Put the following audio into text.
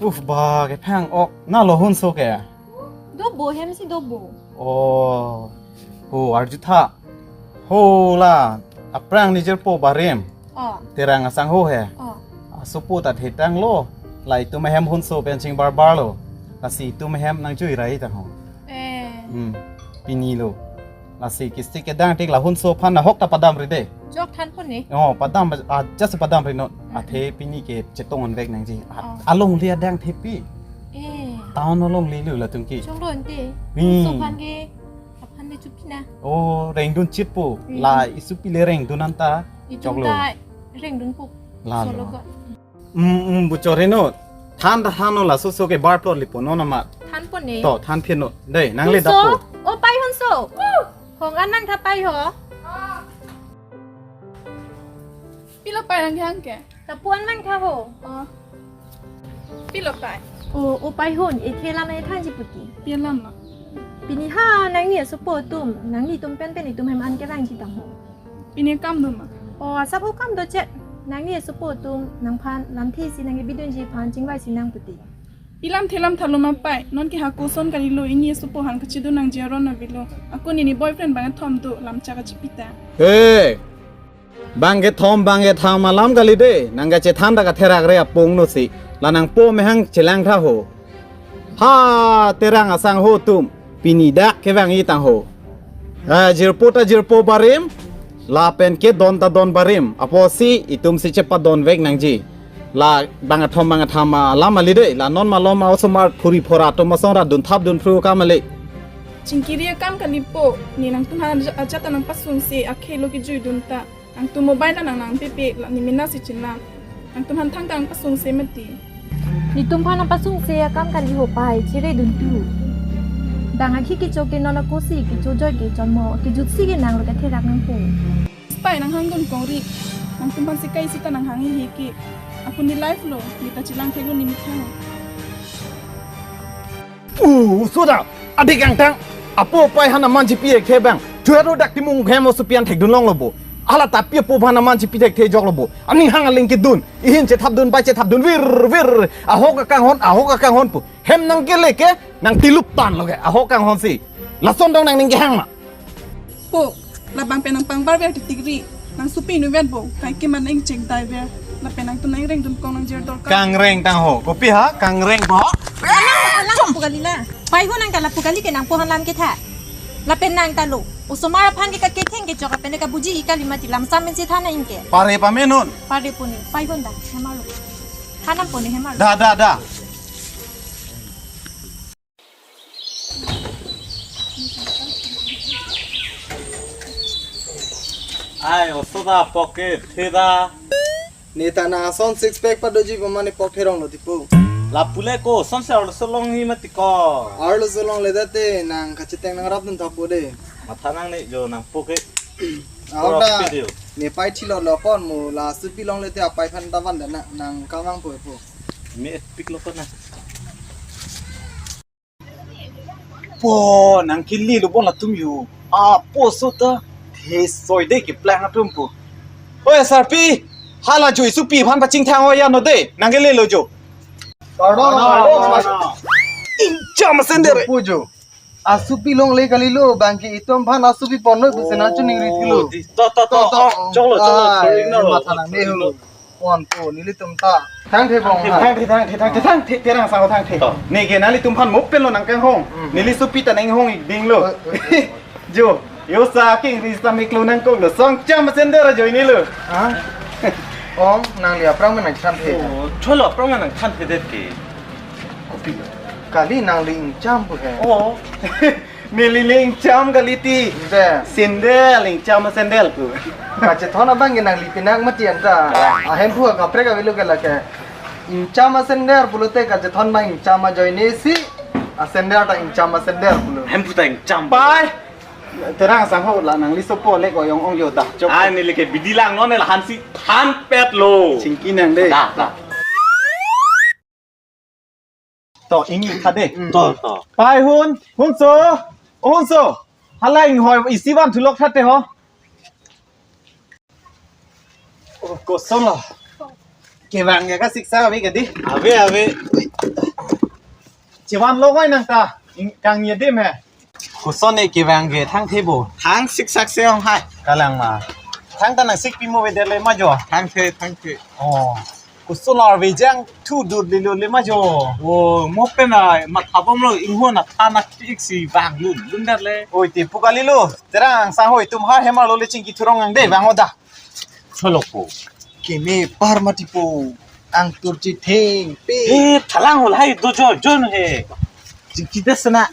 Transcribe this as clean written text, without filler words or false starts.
ปุ๊บบ้าแกแพงออกน่าโลหุ่นโซแกโดโบเฮมสิโดโบโอ้โหอาร์จุธาโหล่ะอัปรังนิจร์โปบาริมเตรังสังโฮเฮสุปูตัดเหตุดังโลไหลตัวไม่แฮมหุ่นโซเป็นชิงบาร์บาร์โลลาสีตัวไม่แฮมนั่งจุยไรต่างหากปีนี้โลลาสีกิสติกดังที่ละหุ่นโซพันน่ะฮกตาปัดดามริเดจอกทันคนนี้อ๋อปัดดามจัสปัดดามริโนเทปีนี้เกจะตรงอันเวกนังจีอารมณ์เรียดังเทปีตอนนั้นลงเลี้ยวละตุงกี้ช่วงโดนตีสุพรรณเกพันในจุดพี่นะโอ้เร่งดุนชิดปูลายสุปิเลเร่งดุนันตาจอกเลยเร่งดุนปุกลาบุจอร์เรโนท่านโนล่ะสุโซเกบาร์พลอตลิปโนนามาท่านปนนี้ต่อท่านเพียโนได้นั่งเล่นดับปูโอ้ไปฮันโซของอันนั่งถ้าไปเหรอพี่เราไปทางแข้งแกแต่ปวนมันค่ะโหพี่เราไปโอ้ไปหุ่นเอเทลาในท่านจิปุติเปลี่ยนลำเนาะปีนี้ห้านางเนี่ยสปอร์ตุ่มนางนี่ตุ่มเป็นอีตุ่มให้มันแกร่งจิตตังโหปีนี้กำดุมสับหูกำโดเจ็ดนางเนี่ยสปอร์ตุ่มนางพันลำที่สินางบิดนจีพันจิงไว้สินางปุติปีลำเทลำทะลุมาไปนอนกี่หากูซ้อนกันอีโลอินี่สปอร์หันกจิดูนางเจรอนนาวิโลอากูนี่บอยเฟรนด์บางทอมดูลำจากจิปิตาเฮ้บางเกทอมบางเกทามาลำกันลิเดนางกเจทันตะกะเทรักเรียปงโนสิลานางโปไม่หังเชลังท่าโหฮ่าเทรังอาสังโหตุมปีนี้ดักแค่วังอีตังโหจิรโปบาริมลาเป็นเกดอนตาดอนบาริมอพอสีอิตุมสิเชปดอนเวกนังจีลาบางทอมบางทามาลามาลิเดลานอนมาลอมาอุสมาคุริพอราตมาสองราดุนทับดุนฟรูกามาเลจิงกิริยกรรมกันนิโปนี่นางตุ้มหาอาจจะตั้งปัสสุนเสียอาเคโลกิจุยดุนตานางตุ้มโมบายนางเป๊ะๆละนี่มินาสิจินลานางตุ้มหันทั้งกลางปัสสุนเสียมาตีนี่ตุ่มพันน้ำปัสสุงเสียกำกันที่หัวไปชิเรดุนตูดังอาคิกิโจเกนอนกุสิกิโจจอยกิจอนโมกิจุดสิเกนางลูกเทรักนังปูสไปนางหังดุนกอรินางตุ้มพันสิกายสิตานางหังฮิกิอากุนี่ไลฟ์โลนี่ตาจิลังเทลุนิมิตาสุดาอดีกังตังอาปูไปหันน้ำมันจีพีเอกเทบังช่วยรู้ดักที่มุงแคมอสุเปียนเทคดุนลองลบอาลาตาเปียปูพันน้ำมันจีพีเอกเทจอกลบอันนี้หังอลิงกิดุนอีหินเจทับดุนไปเจทับดุนวิรอาฮกกังฮอนปูเฮมนังเกเล็กนังติลุปตันโลกอาฮกกังฮอนสิลาซอนดองนังนิงเกหังมาปูลาบังเป็นนางปังบาร์เวลติกรีนางสุปีนูเวนโบใครกิมันเองเจงไดเวลลาเป็นนางตุนนางเร่งดุนกองนางเจอดอลกังเร่งตังโหกูปีฮะกังเร่งบ่ล่างปุกาลีล่ะไปหัวนางกันละปุกาลีเกนางปูหันลำเกแท้ละเป็นนางตาลุอุสมาพันเกกะเกเท่งเกจอกเป็นเกบุจีอีกาลิมาติลำซ้ำเป็นสิท่านาอิงเกปาเรปาเมนุนปาเรปุนีไปหัวดักเฮมาลุท่านั่งปุนีเฮมาลุดาไอ้โอสุดาพ็อกเก็ตเทดานี่ตานาซอนซิกซ์แพ็คปัดดูจีประมาณนี้พ็อกเทรองโนติปูลาปุเล่ก็สอนเซอร์สลองฮิมาติกอร์สลองเลดเต้นางขจิตแตงนางรับนุนทับปูเดมาทานังนี่โยนางพ็อกเก็ตเอาได้นี่ไปที่หลอดหลอปอนมูลาสุปีลองเลเต้ไปพันตะวันเดนะนางกำลังปูปูมีปิกโลปนะโป้นางคิลลี่ลูกบอลละตุ้มอยู่โป้สุดเทสอยเด็กแปลงตุ้มปูโอ้ยสารปีฮาลาจุยสุปีพันปัจจิงทางวายานโนเดนางเกลี่โลโจอินจามาเซนเดอร์ปูโจสุปีลองเลกาลิโลบังกีอิตอมพันสุปีปอนโนตุเซนาจุนิงริทิโลต่อจงโลมาทานังเนโลปอนปูนิลิตุมตาทางเทบองทางเทรังสังทางเทนี่เกนาลิตุมพันมุกเป็นโลนังกังฮงนิลิสุปีตันเองฮงอีกดิงโลโจโยซากิงริสตามิกโลนังกงโลซองจามาเซนเดอร์โจนี่โลนางเลียพระมันนังชันเทช่วยหลอกพระมันนังชันเทเด็ดกี่กาลีนางลิงจำปุ๊กโอ้มีลิงจำกาลีตีเซนเดลลิงจำมาเซนเดลปุ๊กาจะท้องบ้างยังนางลิปีนักมาเตียนจ้าเห็นพวกกับเพื่อนกับวิลูกันละแกอินจำมาเซนเดลปุ๊ลุเตกาจะท้องบ้างอินจำมาจอยเนสิเซนเดลตาอินจำมาเซนเดลปุ๊ลุเห็นพูดแต่อินจำไปเทรังสังเขาละนังลิโซโปเล็กกว่ายองโยตาจบนี่เลยแกบิดีลังน้องเนี่ยละฮันสิฮันเป็ดโลชิงกินนังเด้ต่ออิงอีกค่ะเด้ต่อไปหุ่นโซฮัลไลน์หอยอีสิวันทุลกทัดเด้ฮะโอ้กดซ้ำละเก็บวางอย่างก็ศึกษาไว้กันดิเอาเว้ Chỉ van lô ngay nàng ta, càng nhiệt đêm hè. Cô son này kì vàng ghế thang thế bù. tháng xích sắc xe không hay Cả làng mà. Thang ta nàng xích bì mô về đế lấy mà dò. tháng thuê Ồ. Cô son lò về giang thu đụt đi luôn lấy mà dò. 오 못빼나 막 가범로 인호나 타나 픽시 vàng luôn đặt lên Ôi tí phụ gali lu. Thế rằng xã hội tùm ha hema lô lê chinh kì thu rong ngang đế vàng hoda. 철로고 Kini parmatipo ang turchi thing pe 에 달랑 홀 하이 도저 존해 지키데스나